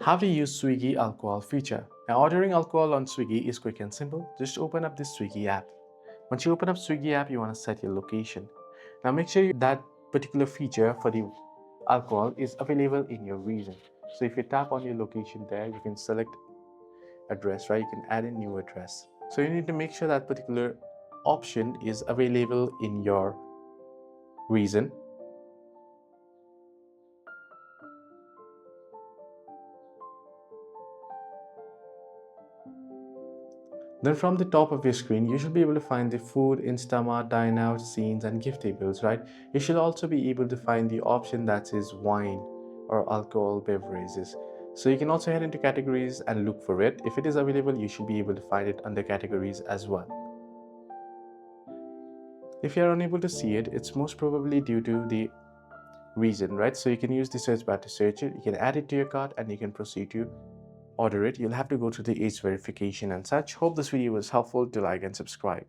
How to use Swiggy alcohol feature. Now, ordering alcohol on Swiggy is quick and simple. Just open up this Swiggy app. Once you open up Swiggy app, you want to set your location. Now make sure that particular feature for the alcohol is available in your region. So if you tap on your location there, you can select address, right? You can add a new address. So you need to make sure that particular option is available in your region. Then from the top of your screen, you should be able to find the food, Instamart, dine out, scenes, and gift tables, right? You should also be able to find the option that says wine or alcohol beverages. So you can also head into categories and look for it. If it is available, you should be able to find it under categories as well. If you are unable to see it, it's most probably due to the reason, right? So you can use the search bar to search it. You can add it to your cart and you can proceed to order it. You'll have to go through the age verification and such. Hope this video was helpful. Do like and subscribe.